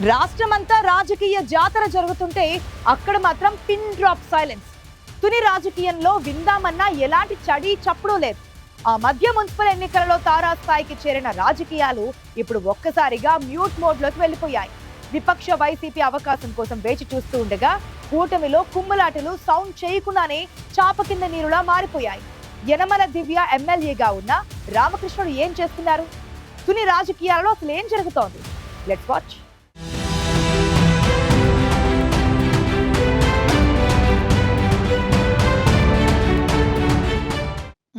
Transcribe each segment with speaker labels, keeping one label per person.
Speaker 1: రాష్ట్రమంతా రాజకీయ జాతర జరుగుతుంటే అక్కడ మాత్రం పిన్ డ్రాప్ సైలెన్స్. తుని రాజకీయంలో విందామన్నా ఎలాంటి చడి చప్పుడు లేదు. ఆ మధ్య మున్సిపల్ ఎన్నికలలో తారాస్థాయికి చేరిన రాజకీయాలు ఇప్పుడు ఒక్కసారిగా మ్యూట్ మోడ్లోకి వెళ్లిపోయాయి. విపక్ష వైసీపీ అవకాశం కోసం వేచి చూస్తూ ఉండగా కూటమిలో కుమ్మలాటలు సౌండ్ చేయకుండానే చాప కింద నీరులా మారిపోయాయి. యనమల దివ్య ఎమ్మెల్యేగా ఉన్న రామకృష్ణుడు ఏం చేస్తున్నారు? తుని రాజకీయాలలో అసలు ఏం జరుగుతోంది? Let's watch.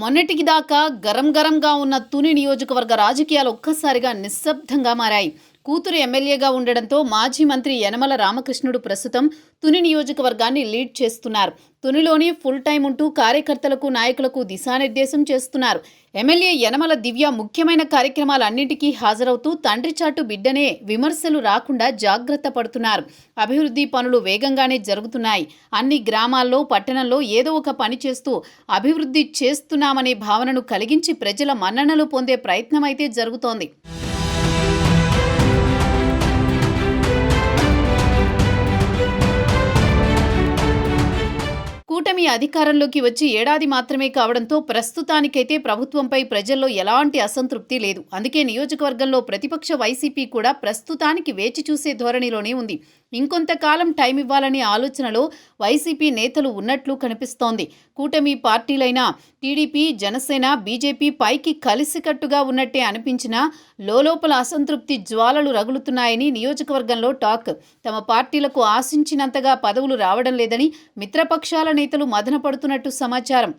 Speaker 2: మొన్నటికి దాకా గరంగా ఉన్న తుని నియోజకవర్గ రాజకీయాలు ఒక్కసారిగా నిశ్శబ్దంగా మారాయి. కూతురు ఎమ్మెల్యేగా ఉండడంతో మాజీ మంత్రి యనమల రామకృష్ణుడు ప్రస్తుతం తుని నియోజకవర్గాన్ని లీడ్ చేస్తున్నారు. తునిలోని ఫుల్ టైం ఉంటూ కార్యకర్తలకు నాయకులకు దిశానిర్దేశం చేస్తున్నారు. ఎమ్మెల్యే యనమల దివ్య ముఖ్యమైన కార్యక్రమాలన్నింటికీ హాజరవుతూ తండ్రి చాటు బిడ్డనే విమర్శలు రాకుండా జాగ్రత్త పడుతున్నారు. అభివృద్ధి పనులు వేగంగానే జరుగుతున్నాయి. అన్ని గ్రామాల్లో పట్టణంలో ఏదో ఒక పని చేస్తూ అభివృద్ధి చేస్తున్నామనే భావనను కలిగించి ప్రజల మన్ననలు పొందే ప్రయత్నం అయితే జరుగుతోంది. కూటమి అధికారంలోకి వచ్చి ఏడాది మాత్రమే కావడంతో ప్రస్తుతానికైతే ప్రభుత్వంపై ప్రజల్లో ఎలాంటి అసంతృప్తి లేదు. అందుకే నియోజకవర్గంలో ప్రతిపక్ష వైసీపీ కూడా ప్రస్తుతానికి వేచి చూసే ధోరణిలోనే ఉంది. ఇంకొంతకాలం టైం ఇవ్వాలనే ఆలోచనలో వైసీపీ నేతలు ఉన్నట్లు కనిపిస్తోంది. కూటమి పార్టీలైన టీడీపీ, జనసేన, బీజేపీ పైకి కలిసికట్టుగా ఉన్నట్టే అనిపించినా లోపల అసంతృప్తి జ్వాలలు రగులుతున్నాయని నియోజకవర్గంలో టాక్. తమ పార్టీలకు ఆశించినంతగా పదవులు రావడం లేదని మిత్రపక్షాల నేతలు మదనపడుతున్నట్టు సమాచారం.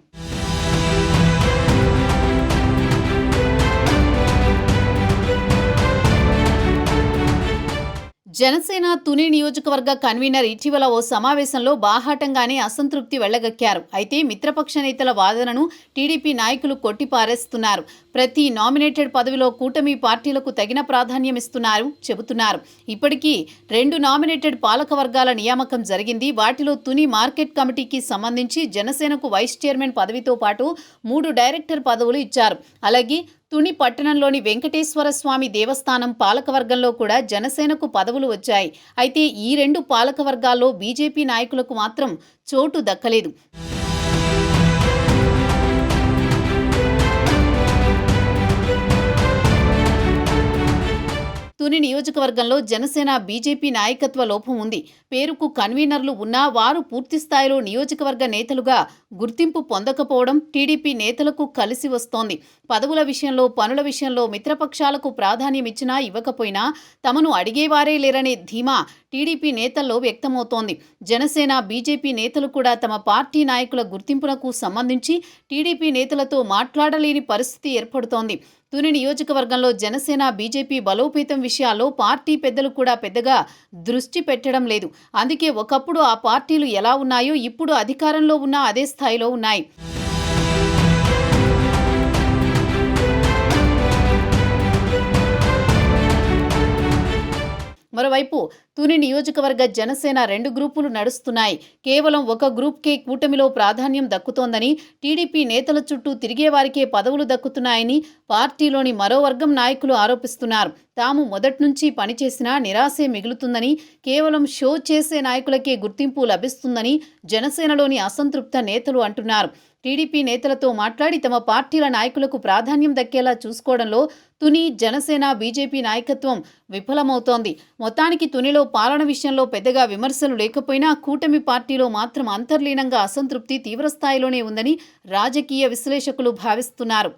Speaker 2: జనసేన తుని నియోజకవర్గ కన్వీనర్ ఇటీవల ఓ సమావేశంలో బాహాటంగానే అసంతృప్తి వెళ్లగక్కారు. అయితే మిత్రపక్ష నేతల వాదనను టీడీపీ నాయకులు కొట్టిపారేస్తున్నారు. ప్రతి నామినేటెడ్ పదవిలో కూటమి పార్టీలకు తగిన ప్రాధాన్యం చెబుతున్నారు. ఇప్పటికీ 2 నామినేటెడ్ పాలక వర్గాల నియామకం జరిగింది. వాటిలో తుని మార్కెట్ కమిటీకి సంబంధించి జనసేనకు వైస్ చైర్మన్ పదవితో పాటు 3 డైరెక్టర్ పదవులు ఇచ్చారు. అలాగే తుని పట్టణంలోని వెంకటేశ్వర స్వామి దేవస్థానం పాలకవర్గంలో కూడా జనసేనకు పదవులు వచ్చాయి. అయితే ఈ 2 పాలకవర్గాల్లో బీజేపీ నాయకులకు మాత్రం చోటు దక్కలేదు. తుని నియోజకవర్గంలో జనసేన, బీజేపీ నాయకత్వ లోపం ఉంది. పేరుకు కన్వీనర్లు ఉన్నా వారు పూర్తిస్థాయిలో నియోజకవర్గ నేతలుగా గుర్తింపు పొందకపోవడం టీడీపీ నేతలకు కలిసి వస్తోంది. పదవుల విషయంలో, పనుల విషయంలో మిత్రపక్షాలకు ప్రాధాన్యం ఇచ్చినా ఇవ్వకపోయినా తమను అడిగేవారే లేరనే ధీమా టీడీపీ నేతల్లో వ్యక్తమవుతోంది. జనసేన, బీజేపీ నేతలు కూడా తమ పార్టీ నాయకుల గుర్తింపునకు సంబంధించి టీడీపీ నేతలతో మాట్లాడలేని పరిస్థితి ఏర్పడుతోంది. తుని నియోజకవర్గంలో జనసేన, బీజేపీ బలోపేతం విషయాల్లో పార్టీ పెద్దలు కూడా పెద్దగా దృష్టి పెట్టడం లేదు. అందుకే ఒకప్పుడు ఆ పార్టీలు ఎలా ఉన్నాయో ఇప్పుడు అధికారంలో ఉన్న అదే స్థాయిలో ఉన్నాయి. మరోవైపు తుని నియోజకవర్గ జనసేన 2 గ్రూపులు నడుస్తున్నాయి. కేవలం ఒక గ్రూప్కే కూటమిలో ప్రాధాన్యం దక్కుతోందని, టీడీపీ నేతల చుట్టూ తిరిగేవారికే పదవులు దక్కుతున్నాయని పార్టీలోని మరో వర్గం నాయకులు ఆరోపిస్తున్నారు. తాము మొదట్నుంచి పనిచేసినా నిరాశే మిగులుతుందని, కేవలం షో చేసే నాయకులకే గుర్తింపు లభిస్తుందని జనసేనలోని అసంతృప్త నేతలు అంటున్నారు. టీడీపీ నేతలతో మాట్లాడి తమ పార్టీల నాయకులకు ప్రాధాన్యం దక్కేలా చూసుకోవడంలో తుని, జనసేన, బీజేపీ నాయకత్వం విఫలమవుతోంది. మొత్తానికి తునిలో పాలన విషయంలో పెద్దగా విమర్శలు లేకపోయినా కూటమి పార్టీలో మాత్రం అంతర్లీనంగా అసంతృప్తి తీవ్రస్థాయిలోనే ఉందని రాజకీయ విశ్లేషకులు భావిస్తున్నారు.